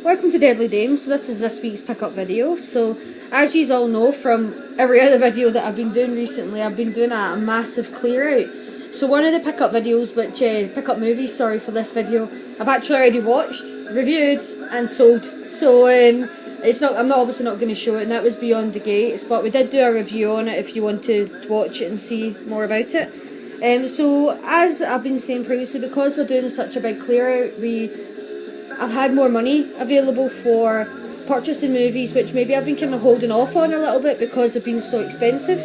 Welcome to Deadly Dames. So this is this week's pickup video. So as you all know from every other video that I've been doing recently, I've been doing a massive clear out. So one of the pickup videos, which pickup movies, sorry, for this video, I've actually already watched, reviewed and sold. So it's not, I'm not obviously not going to show it, and that was Beyond the Gates, but we did do a review on it if you want to watch it and see more about it. So as I've been saying previously, because we're doing such a big clear out, I've had more money available for purchasing movies, which maybe I've been kind of holding off on a little bit because they've been so expensive.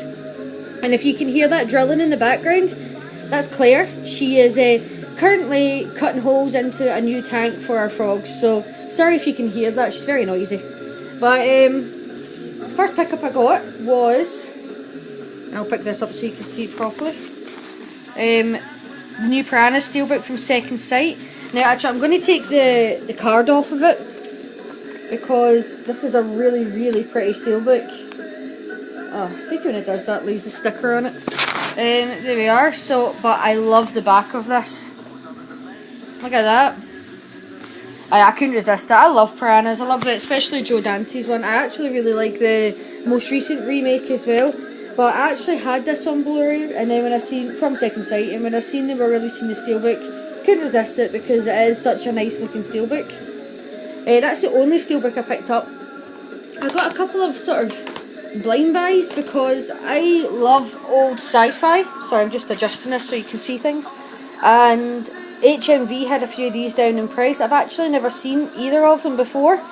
And if you can hear that drilling in the background, that's Claire. She is currently cutting holes into a new tank for our frogs, so sorry if you can hear that, she's very noisy. But first pickup I got was, and I'll pick this up so you can see it properly, the new Piranha Steelbook from Second Sight. Now actually I'm going to take the card off of it because this is a really, really pretty steelbook. Oh, I hate when it does that, leaves a sticker on it. There we are. So, but I love the back of this. Look at that. I couldn't resist it. I love Piranhas. I love it, especially Joe Dante's one. I actually really like the most recent remake as well. But I actually had this on Blu-ray, and then when I seen from Second Sight, and when I seen they were releasing the steelbook, couldn't resist it because it is such a nice looking steelbook. That's the only steelbook I picked up. I got a couple of sort of blind buys because I love old sci-fi. Sorry, I'm just adjusting this so you can see things. And HMV had a few of these down in price. I've actually never seen either of them before,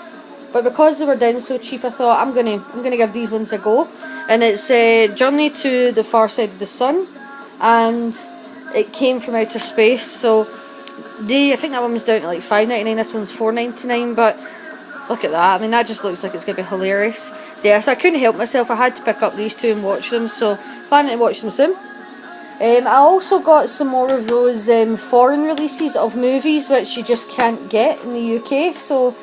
but because they were down so cheap, I thought I'm gonna give these ones a go. And it's Journey to the Far Side of the Sun, and it came from outer space. So I think that one was down to like $5.99. This one's $4.99. But look at that. I mean, that just looks like it's gonna be hilarious. So yeah, so I couldn't help myself. I had to pick up these two and watch them. So planning to watch them soon. I also got some more of those foreign releases of movies which you just can't get in the UK. So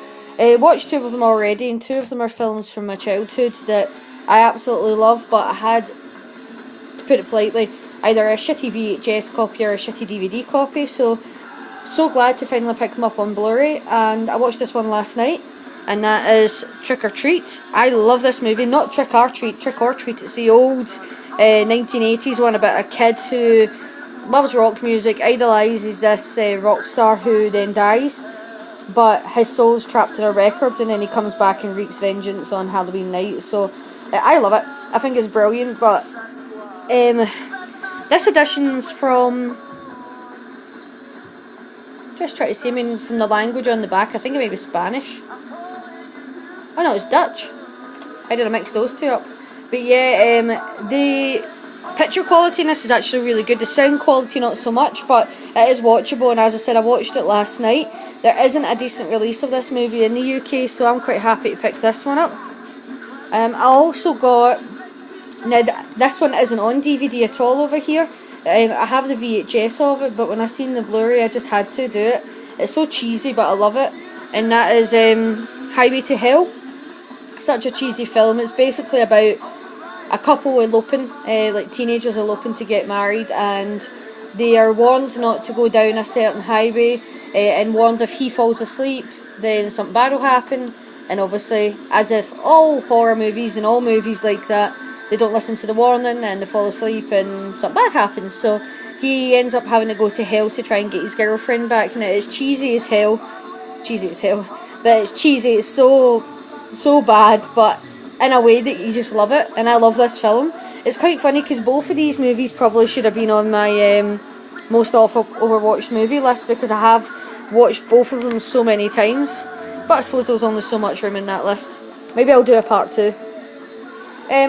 watched two of them already, and two of them are films from my childhood that I absolutely love. But I had, to put it politely, either a shitty VHS copy or a shitty DVD copy. So glad to finally pick them up on Blu-ray, and I watched this one last night, and that is Trick or Treat. I love this movie. Not Trick or Treat, Trick or Treat. It's the old 1980s one about a kid who loves rock music, idolises this rock star who then dies, but his soul's trapped in a record, and then he comes back and wreaks vengeance on Halloween night. So I love it. I think it's brilliant. But this edition's from, just try to see, I mean, from the language on the back, I think it may be Spanish. Oh no, it's Dutch. I did mix those two up. But yeah, the picture quality in this is actually really good. The sound quality not so much, but it is watchable, and as I said, I watched it last night. There isn't a decent release of this movie in the UK, so I'm quite happy to pick this one up. I also got, now this one isn't on DVD at all over here. I have the VHS of it, but when I seen the Blu-ray, I just had to do it. It's so cheesy, but I love it. And that is Highway to Hell. Such a cheesy film. It's basically about a couple eloping, like teenagers eloping to get married, and they are warned not to go down a certain highway, and warned if he falls asleep, then something bad will happen. And obviously, as if all horror movies and all movies like that, they don't listen to the warning and they fall asleep and something bad happens. So he ends up having to go to hell to try and get his girlfriend back. And it is cheesy as hell. Cheesy as hell. But it's cheesy. It's so bad, but in a way that you just love it. And I love this film. It's quite funny because both of these movies probably should have been on my most overwatched movie list, because I have watched both of them so many times. But I suppose there's only so much room in that list. Maybe I'll do a part 2.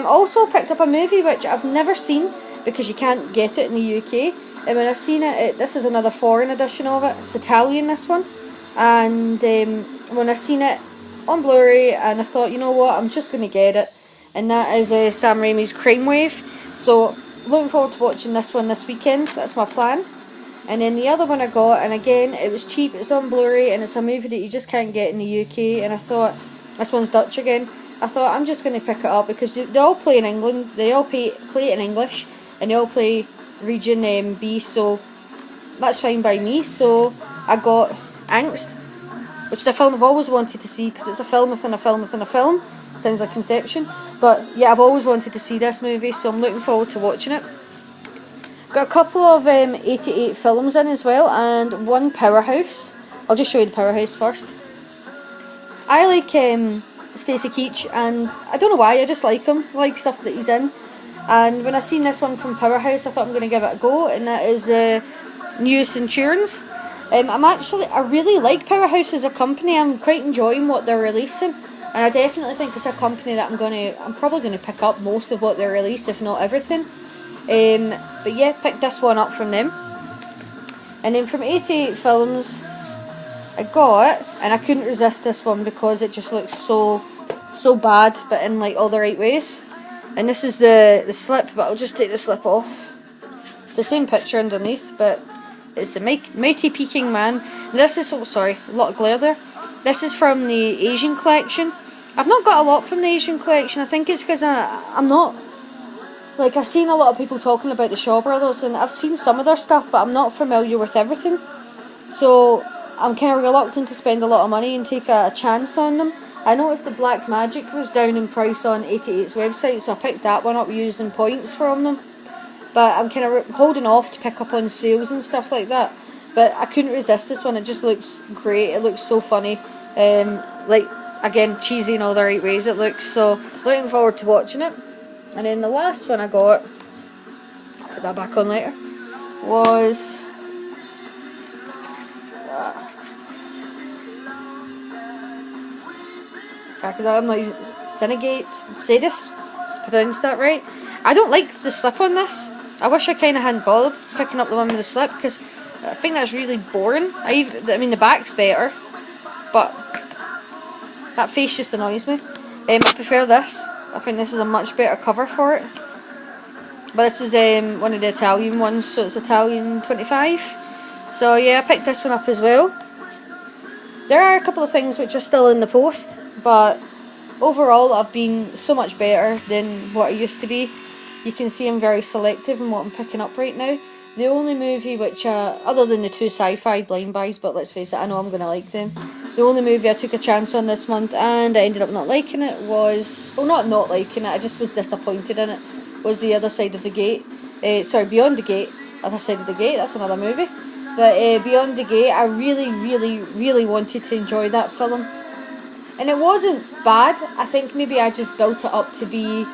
Also picked up a movie which I've never seen because you can't get it in the UK. And when I seen it, this is another foreign edition of it. It's Italian, this one. And when I seen it on Blu-ray, and I thought, you know what, I'm just going to get it. And that is Sam Raimi's Crime Wave. So looking forward to watching this one this weekend. That's my plan. And then the other one I got, and again, it was cheap. It's on Blu-ray, and it's a movie that you just can't get in the UK. And I thought, this one's Dutch again. I thought, I'm just going to pick it up because they all play in England. They all play it in English, and they all play Region B. So that's fine by me. So I got Angst. which is a film I've always wanted to see, because it's a film within a film within a film. Sounds like Inception. But yeah, I've always wanted to see this movie, so I'm looking forward to watching it. Got a couple of 88 films in as well, and one Powerhouse. I'll just show you the Powerhouse first. I like Stacy Keach, and I don't know why, I just like him. I like stuff that he's in. And when I seen this one from Powerhouse, I thought I'm going to give it a go, and that is New Centurions. I really like Powerhouse as a company. I'm quite enjoying what they're releasing, and I definitely think it's a company that I'm probably going to pick up most of what they release, if not everything. But yeah, picked this one up from them. And then from 88 Films, I got, and I couldn't resist this one because it just looks so bad, but in like all the right ways. And this is the slip, but I'll just take the slip off. It's the same picture underneath, but it's the Mighty Peking Man. This is, oh sorry, a lot of glare there. This is from the Asian collection. I've not got a lot from the Asian collection. I think it's because I'm not, like, I've seen a lot of people talking about the Shaw Brothers, and I've seen some of their stuff, but I'm not familiar with everything. So I'm kind of reluctant to spend a lot of money and take a chance on them. I noticed the Black Magic was down in price on 88's website, so I picked that one up using points from them. But I'm kind of holding off to pick up on sales and stuff like that. But I couldn't resist this one. It just looks great. It looks so funny. Like, again, cheesy in all the right ways it looks. So looking forward to watching it. And then the last one I got, I'll put that back on later, was I'm not using Sadis, pronounced that right. I don't like the slip on this. I wish I kind of hadn't bothered picking up the one with the slip, because I think that's really boring. I mean the back's better, but that face just annoys me. I prefer this. I think this is a much better cover for it. But this is one of the Italian ones, so it's Italian 25. So yeah, I picked this one up as well. There are a couple of things which are still in the post, but overall I've been so much better than what I used to be. You can see I'm very selective in what I'm picking up right now. The only movie which, other than the two sci-fi blind buys, but let's face it, I know I'm going to like them. The only movie I took a chance on this month and I ended up not liking it was, well, not liking it, I just was disappointed in it, was The Other Side of the Gate. Beyond the Gate. Other Side of the Gate, that's another movie. But Beyond the Gate, I really wanted to enjoy that film. And it wasn't bad. I think maybe I just built it up to be...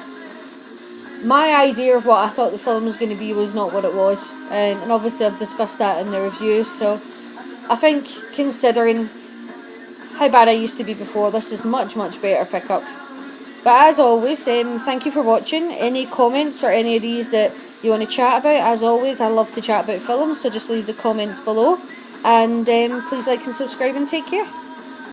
My idea of what I thought the film was going to be was not what it was. And obviously I've discussed that in the review. So I think, considering how bad I used to be before, this is much better pickup. But as always, thank you for watching. Any comments or any of these that you want to chat about, as always, I love to chat about films, so just leave the comments below. And please like and subscribe and take care.